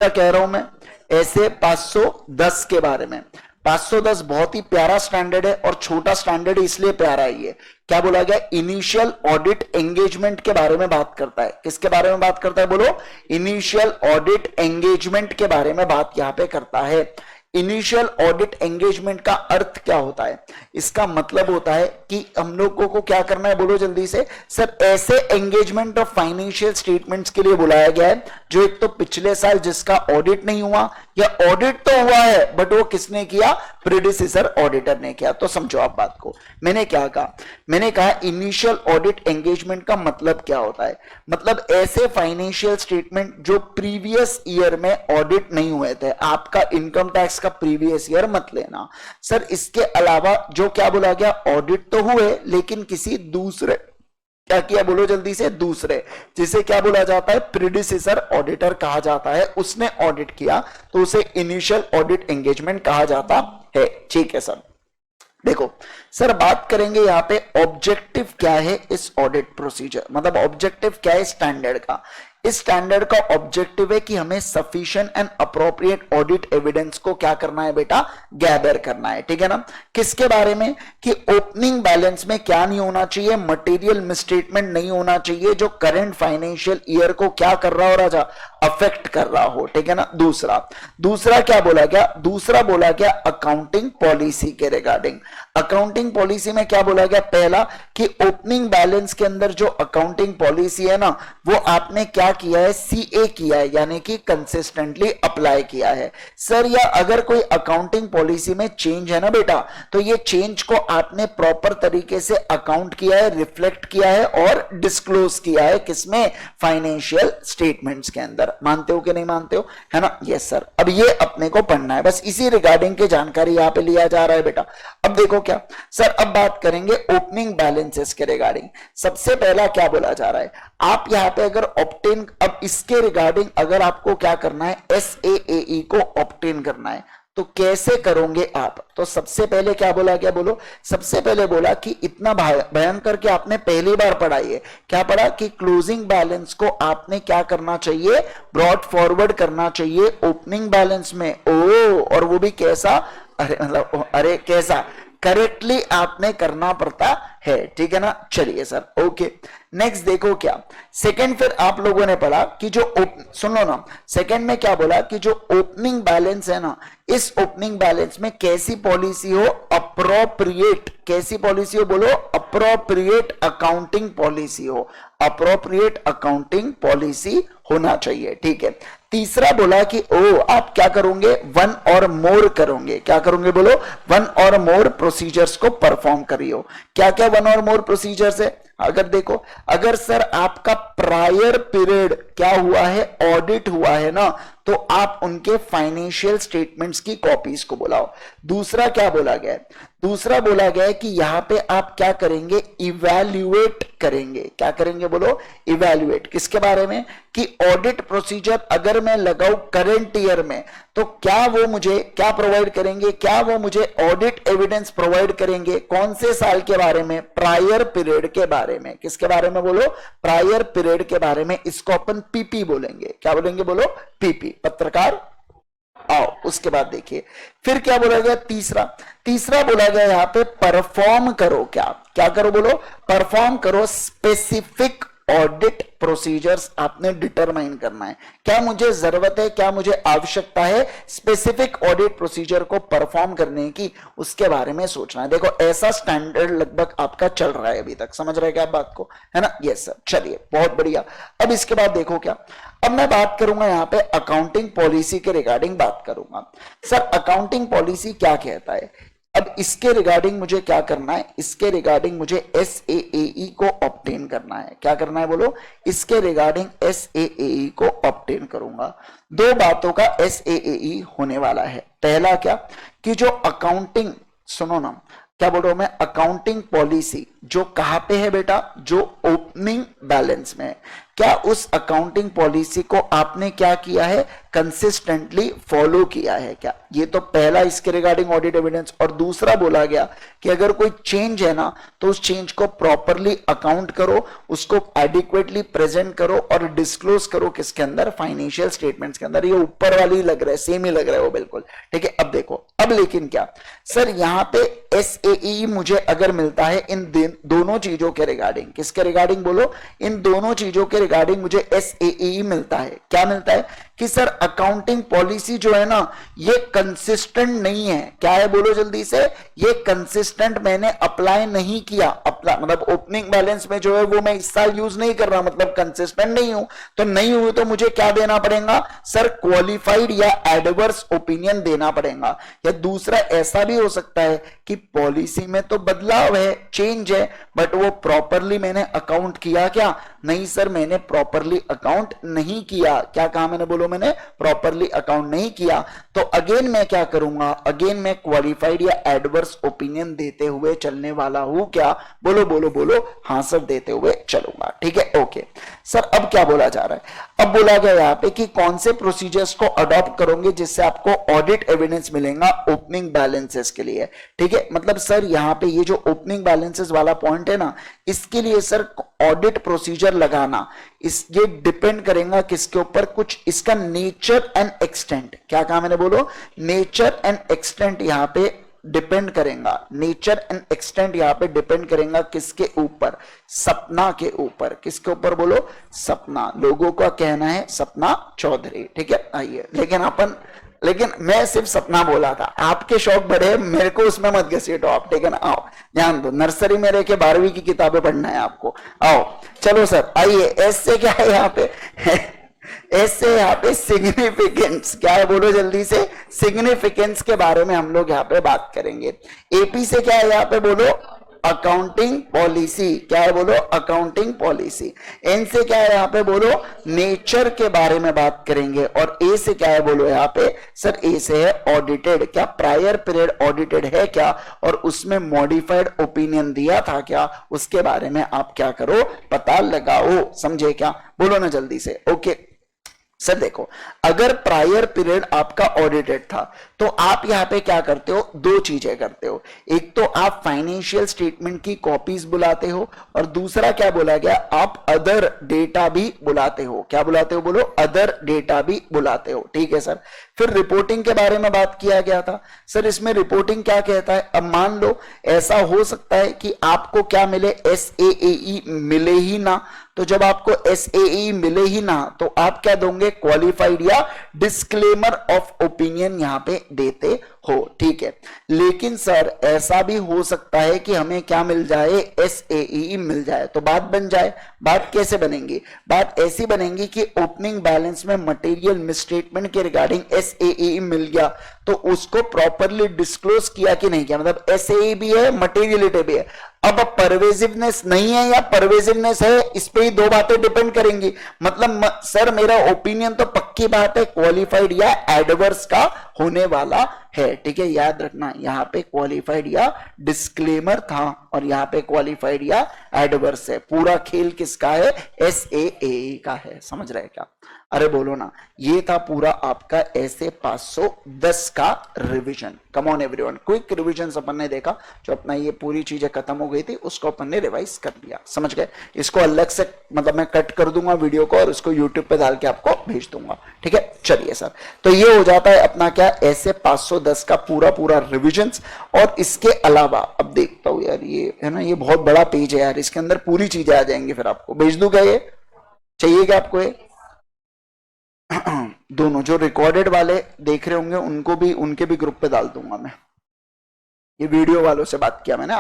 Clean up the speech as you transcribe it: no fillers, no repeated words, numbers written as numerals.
क्या कह रहा हूं मैं, ऐसे 510 के बारे में। 510 बहुत ही प्यारा स्टैंडर्ड है, और छोटा स्टैंडर्ड इसलिए प्यारा है ये, क्या बोला गया, इनिशियल ऑडिट एंगेजमेंट के बारे में बात करता है। किसके बारे में बात करता है बोलो, इनिशियल ऑडिट एंगेजमेंट के बारे में बात यहां पे करता है। इनिशियल ऑडिट एंगेजमेंट का अर्थ क्या होता है, इसका मतलब होता है कि हम लोगों को क्या करना है, बोलो जल्दी से सर। ऐसे एंगेजमेंट ऑफ फाइनेंशियल स्टेटमेंट्स के लिए बुलाया गया है जो एक तो पिछले साल जिसका ऑडिट नहीं हुआ, या ऑडिट तो हुआ है बट वो किसने किया, प्रेडिसेसर ऑडिटर ने किया। तो समझो आप बात को, मैंने क्या कहा, मैंने कहा इनिशियल ऑडिट एंगेजमेंट का मतलब क्या होता है, मतलब ऐसे फाइनेंशियल स्टेटमेंट जो प्रीवियस ईयर में ऑडिट नहीं हुए थे। आपका इनकम टैक्स का प्रीवियस ईयर मत लेना सर, इसके अलावा जो क्या बोला गया, ऑडिट तो हुए लेकिन किसी दूसरे, क्या किया बोलो जल्दी से, दूसरे, जिसे क्या बोला जाता है, प्रीडिसेसर ऑडिटर कहा जाता है, उसने ऑडिट किया तो उसे इनिशियल ऑडिट एंगेजमेंट कहा जाता है। ठीक है सर। देखो सर, बात करेंगे यहां पे ऑब्जेक्टिव क्या है इस ऑडिट प्रोसीजर, मतलब ऑब्जेक्टिव क्या है स्टैंडर्ड का। इस स्टैंडर्ड का ऑब्जेक्टिव है कि हमें sufficient and appropriate audit evidence को क्या करना है बेटा, गैदर करना है। ठीक है ना। किसके बारे में, कि ओपनिंग बैलेंस में क्या नहीं होना चाहिए, मटेरियल मिसस्टेटमेंट नहीं होना चाहिए जो करंट फाइनेंशियल ईयर को क्या कर रहा हो राजा, अफेक्ट कर रहा हो। ठीक है ना। दूसरा क्या बोला गया, दूसरा बोला गया अकाउंटिंग पॉलिसी के रिगार्डिंग। अकाउंटिंग पॉलिसी में क्या बोला गया, पहला कि ओपनिंग बैलेंस के अंदर जो अकाउंटिंग पॉलिसी है ना, वो आपने क्या किया है, सीए किया है, यानी कि कंसिस्टेंटली अप्लाई किया है। सर या अगर कोई अकाउंटिंग पॉलिसी में चेंज है ना बेटा, तो ये चेंज को आपने प्रॉपर तरीके से अकाउंट किया है, रिफ्लेक्ट किया है और डिस्क्लोज किया है, किसमें, फाइनेंशियल स्टेटमेंट्स के अंदर। मानते हो कि नहीं मानते हो, है ना। Yes sir. अब ये अपने को पढ़ना है, बस इसी रिगार्डिंग की जानकारी यहां पे लिया जा रहा है बेटा। अब देखो क्या सर, अब बात करेंगे ओपनिंग बैलेंसेस के रिगार्डिंग। सबसे पहला क्या बोला जा रहा है, आप यहां पे अगर ऑब्टेन, अब इसके रिगार्डिंग अगर आपको क्या करना है, SAAE को ऑब्टेन करना है तो कैसे करोगे आप। तो सबसे पहले क्या बोला गया, बोलो, सबसे पहले बोला कि इतना भयंकर कि आपने पहली बार पढ़ा है, क्या पढ़ा, कि क्लोजिंग बैलेंस को आपने क्या करना चाहिए, ब्रॉड फॉरवर्ड करना चाहिए ओपनिंग बैलेंस में। ओ, और वो भी कैसा, अरे मतलब अरे कैसा, करेक्टली आपने करना पड़ता है। ठीक है ना। चलिए सर, ओके। नेक्स्ट देखो क्या, सेकंड फिर आप लोगों ने पढ़ा कि जो सुन लो ना, सेकंड में क्या बोला कि जो ओपनिंग बैलेंस है ना, इस ओपनिंग बैलेंस में कैसी पॉलिसी हो, अप्रोप्रिएट, कैसी पॉलिसी हो बोलो, अप्रोप्रिएट अकाउंटिंग पॉलिसी हो, अप्रोप्रिएट अकाउंटिंग पॉलिसी होना चाहिए। ठीक है। तीसरा बोला कि ओ आप क्या करोगे, वन और मोर करोगे, क्या करोगे बोलो, वन और मोर प्रोसीजर्स को परफॉर्म करियो। क्या क्या वन और मोर प्रोसीजर्स है, अगर देखो, अगर सर आपका प्रायर पीरियड क्या हुआ है, ऑडिट हुआ है ना, तो आप उनके फाइनेंशियल स्टेटमेंट्स की कॉपीज को बुलाओ। दूसरा क्या बोला गया है, दूसरा बोला गया है कि यहां पे आप क्या करेंगे, इवैल्यूएट करेंगे। क्या करेंगे बोलो, इवैल्यूएट, किसके बारे में, कि ऑडिट प्रोसीजर अगर मैं लगाऊं करंट ईयर में तो क्या वो मुझे क्या प्रोवाइड करेंगे, क्या वो मुझे ऑडिट एविडेंस प्रोवाइड करेंगे, कौन से साल के बारे में, प्रायर पीरियड के बारे में। किसके बारे में बोलो, प्रायर पीरियड के बारे में। इसको अपन पीपी बोलेंगे। क्या बोलेंगे बोलो, पीपी, पत्रकार आओ। उसके बाद देखिए फिर क्या बोला गया, तीसरा बोला गया यहां पे परफॉर्म करो। क्या क्या करो बोलो, परफॉर्म करो स्पेसिफिक ऑडिट प्रोसीजर्स आपने डिटरमाइन करना है। क्या मुझे जरूरत है, क्या मुझे आवश्यकता है स्पेसिफिक ऑडिट प्रोसीजर को परफॉर्म करने की, उसके बारे में सोचना है। देखो ऐसा स्टैंडर्ड लगभग आपका चल रहा है अभी तक, समझ रहे क्या आप बात को, है ना। Yes sir. चलिए बहुत बढ़िया। अब इसके बाद देखो क्या, अब मैं बात करूंगा यहां पे अकाउंटिंग पॉलिसी के रिगार्डिंग बात करूंगा। सर अकाउंटिंग पॉलिसी क्या कहता है, अब इसके रिगार्डिंग मुझे क्या करना है, इसके रिगार्डिंग मुझे SAAE को ऑब्टेन करना है। क्या करना है बोलो, इसके रिगार्डिंग SAAE को ऑब्टेन करूंगा। दो बातों का SAAE होने वाला है। पहला क्या, कि जो अकाउंटिंग, सुनो ना, क्या बोल रहा हूं मैं, अकाउंटिंग पॉलिसी जो कहां पे है बेटा, जो ओपनिंग बैलेंस में है, क्या उस अकाउंटिंग पॉलिसी को आपने क्या किया है, कंसिस्टेंटली फॉलो किया है क्या। ये तो पहला इसके रिगार्डिंग ऑडिट एविडेंस। और दूसरा बोला गया कि अगर कोई चेंज है ना तो उस चेंज को प्रॉपरली अकाउंट करो, उसको एडिक्वेटली प्रेजेंट करो और डिस्क्लोज करो किसके अंदर, फाइनेंशियल स्टेटमेंट्स के अंदर। ये ऊपर वाली लग रहा है, सेम ही लग रहा है वो बिल्कुल, ठीक है। अब देखो, अब लेकिन क्या सर, यहां पे एसएई मुझे अगर मिलता है इन दोनों चीजों के रिगार्डिंग, किसके रिगार्डिंग बोलो, इन दोनों चीजों के रिगार्डिंग मुझे एसएई मिलता है। क्या मिलता है कि सर अकाउंटिंग पॉलिसी जो है ना ये कंसिस्टेंट नहीं है। क्या है बोलो जल्दी से, ये कंसिस्टेंट मैंने अप्लाई नहीं किया। अप्लाई मतलब ओपनिंग बैलेंस में जो है वो मैं इस साल यूज नहीं कर रहा, मतलब कंसिस्टेंट नहीं हूं। तो नहीं हुई तो मुझे क्या देना पड़ेगा सर, क्वालिफाइड या एडवर्स ओपिनियन देना पड़ेगा। या दूसरा ऐसा भी हो सकता है कि पॉलिसी में तो बदलाव है, चेंज है, बट वो प्रॉपरली मैंने अकाउंट किया क्या, नहीं सर मैंने प्रॉपरली अकाउंट नहीं किया। क्या कहा मैंने, बोलो मैंने प्रॉपरली अकाउंट नहीं किया। तो अगेन मैं क्या करूंगा, अगेन मैं क्वालिफाइड या एडवर्स ओपिनियन देते हुए चलने वाला हूं क्या, बोलो बोलो बोलो, हाँ सर देते हुए चलूंगा, ठीक है। ओके सर, अब क्या बोला जा रहा है, अब बोला गया यहां पे कि कौन से प्रोसीजर्स को अडॉप्ट करोगे जिससे आपको ऑडिट एविडेंस मिलेगा ओपनिंग बैलेंसेस के लिए, ठीक है। मतलब सर यहां पे ये जो ओपनिंग बैलेंसेस वाला पॉइंट है ना, इसके लिए सर ऑडिट प्रोसीजर लगाना, इस ये डिपेंड करेगा किसके ऊपर, कुछ इसका नेचर एंड एक्सटेंट। क्या कहा मैंने, बोलो नेचर एंड एक्सटेंट यहां पे डिपेंड करेगा, नेचर एंड एक्सटेंट यहां पे डिपेंड करेगा किसके ऊपर, सपना के ऊपर। किसके ऊपर बोलो, सपना। लोगों का कहना है सपना चौधरी, ठीक है। आइए, लेकिन मैं सिर्फ सपना बोला था, आपके शौक बड़े, मेरे को उसमें मत घसीटो आप, ठीक है ना। आओ ध्यान दो, नर्सरी में रह के 12वीं की किताबें पढ़ना है आपको। आओ चलो सर, आइए। एस से क्या है यहाँ पे एस से यहाँ पे सिग्निफिकेंस, क्या है बोलो जल्दी से, सिग्निफिकेंस के बारे में हम लोग यहाँ पे बात करेंगे। एपी से क्या है यहाँ पे बोलो, अकाउंटिंग पॉलिसी। क्या है बोलो, अकाउंटिंग पॉलिसी। एन से क्या है यहाँ पे बोलो, नेचर के बारे में बात करेंगे। और ए से क्या है बोलो यहाँ पे, सर ए से है ऑडिटेड। क्या प्रायर पीरियड ऑडिटेड है क्या, और उसमें मॉडिफाइड ओपिनियन दिया था क्या, उसके बारे में आप क्या करो, पता लगाओ। समझे क्या, बोलो ना जल्दी से। ओके सर देखो, अगर प्रायर पीरियड आपका ऑडिटेड था तो आप यहां पे क्या करते हो, दो चीजें करते हो। एक तो आप फाइनेंशियल स्टेटमेंट की कॉपीज बुलाते हो, और दूसरा क्या बोला गया, आप अदर डेटा भी बुलाते हो। क्या बुलाते हो बोलो, अदर डेटा भी बुलाते हो, ठीक है सर। फिर रिपोर्टिंग के बारे में बात किया गया था। सर इसमें रिपोर्टिंग क्या कहता है, अब मान लो ऐसा हो सकता है कि आपको क्या मिले, एसएई मिले ही ना। तो जब आपको एसएई मिले ही ना तो आप क्या दोगे, क्वालिफाइड या डिस्क्लेमर ऑफ ओपिनियन यहां पे देते हो, ठीक है। लेकिन सर ऐसा भी हो सकता है कि हमें क्या मिल जाए, एसएई मिल जाए। तो बात बन जाए, बात कैसे बनेगी, बात ऐसी बनेगी कि ओपनिंग बैलेंस में मटेरियल मिसस्टेटमेंट के रिगार्डिंग एसएई मिल गया तो उसको प्रॉपरली डिस्क्लोज किया कि नहीं किया, मतलब एसएई भी है, मटेरियलिटी भी है। अब परवेजिवनेस नहीं है या परवेजिवनेस है, इस पे ही दो बातें डिपेंड करेंगी। मतलब सर मेरा ओपिनियन तो पक्की बात है क्वालिफाइड या एडवर्स का होने वाला है, ठीक है। याद रखना, यहां पे क्वालिफाइड या डिस्क्लेमर था और यहां पे क्वालिफाइड या एडवर्स है। पूरा खेल किसका है, एसएए का है, समझ रहे क्या। अरे बोलो ना, ये था पूरा आपका ऐसे 510 का revision. Come on everyone, quick revision अपन ने देखा, जो अपना ये पूरी चीजें खत्म हो गई थी उसको अपन ने रिवाइज कर लिया, समझ गए। इसको अलग से मतलब मैं कट कर दूंगा वीडियो को और इसको यूट्यूब पे डाल के आपको भेज दूंगा, ठीक है। चलिए सर, तो ये हो जाता है अपना क्या, ऐसे 510 का पूरा रिविजन। और इसके अलावा अब देखता हूं यार, ये है ना, ये बहुत बड़ा पेज है यार, इसके अंदर पूरी चीजें आ जाएंगी, फिर आपको भेज दूंगा। ये चाहिए क्या आपको, ये दोनों जो रिकॉर्डेड वाले देख रहे होंगे उनको भी, उनके भी ग्रुप पे डाल दूंगा मैं। ये वीडियो वालों से बात किया मैंने।